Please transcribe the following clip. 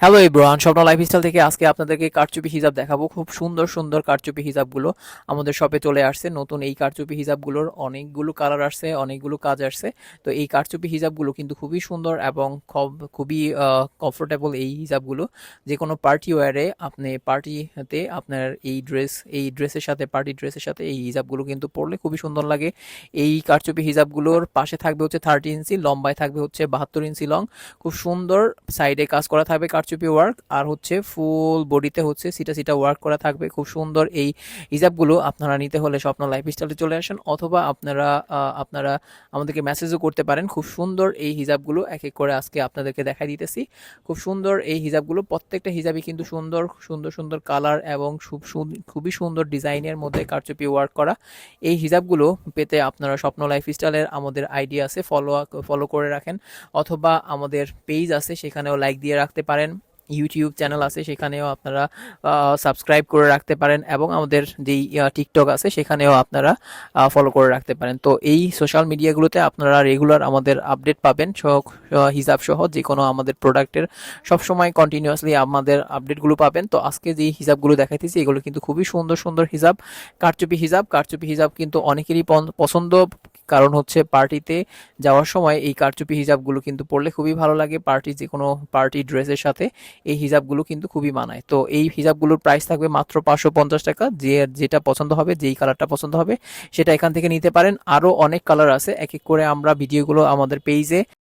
Hello everyone, স্বপ্ন lifestyle থেকে আজকে আপনাদেরকে কারচুপি হিজাব দেখাবো। খুব সুন্দর সুন্দর কারচুপি হিজাবগুলো আমাদের শপে চলে আসছে। নতুন এই কারচুপি হিজাবগুলোর অনেকগুলো কালার আসছে, অনেকগুলো কাজ আসছে। তো এই কারচুপি হিজাবগুলো কিন্তু খুবই সুন্দর এবং খুবই কমফোর্টেবল। এই হিজাবগুলো যে কোনো পার্টি ওয়ারে, আপনি পার্টিতে আপনার এই ড্রেসের সাথে, পার্টি ড্রেসের সাথে এই হিজাবগুলো কিন্তু পরলে খুবই সুন্দর লাগে। এই কারচুপি হিজাবগুলোর পাশে থাকবে হচ্ছে 30 ইঞ্চি, লম্বায় থাকবে হচ্ছে 72 ইঞ্চি লং। খুব সুন্দর সাইডে কাজ করা থাকবে কারচুপি ওয়ার্ক, আর হচ্ছে ফুল বডিতে হচ্ছে সিটা সিটা ওয়ার্ক করা থাকবে। খুব সুন্দর এই হিজাবগুলো আপনারা নিতে হলে স্বপ্ন লাইফস্টাইলে চলে আসেন, অথবা আপনারা আমাদেরকে মেসেজও করতে পারেন। খুব সুন্দর এই হিজাবগুলো এক এক করে আজকে আপনাদেরকে দেখাই দিতেছি। খুব সুন্দর এই হিজাবগুলো, প্রত্যেকটা হিজাবই কিন্তু সুন্দর সুন্দর সুন্দর কালার এবং খুবই সুন্দর ডিজাইনের মধ্যে কারচুপি ওয়ার্ক করা। এই হিজাবগুলো পেতে আপনারা স্বপ্ন লাইফস্টাইলের আমাদের আইডি আছে, ফলো করে রাখেন, অথবা আমাদের পেজ আছে সেখানেও লাইক দিয়ে রাখতে পারেন। ইউটিউব চ্যানেল আছে সেখানেও আপনারা সাবস্ক্রাইব করে রাখতে পারেন, এবং আমাদের যেই টিকটক আছে সেখানেও আপনারা ফলো করে রাখতে পারেন। তো এই সোশ্যাল মিডিয়াগুলোতে আপনারা রেগুলার আমাদের আপডেট পাবেন, হিসাব সহ যে কোনো আমাদের প্রোডাক্টের সবসময় কন্টিনিউয়াসলি আমাদের আপডেটগুলো পাবেন। তো আজকে যে হিসাবগুলো দেখাইতেছি এগুলো কিন্তু খুবই সুন্দর সুন্দর হিসাব, কারচুপি হিসাব কিন্তু অনেকেরই পছন্দ। কারণ হচ্ছে পার্টিতে যাওয়ার সময় এই কারচুপি হিজাবগুলো কিন্তু পরলে খুবই ভালো লাগে। যে কোনো পার্টি ড্রেসের সাথে এই হিজাবগুলো কিন্তু খুবই মানায়। তো এই হিজাবগুলোর প্রাইস থাকবে মাত্র 550 টাকা। যেটা পছন্দ হবে, যেই কালারটা পছন্দ হবে সেটা এখান থেকে নিতে পারেন। আরও অনেক কালার আছে, এক এক করে আমরা ভিডিওগুলো আমাদের পেজে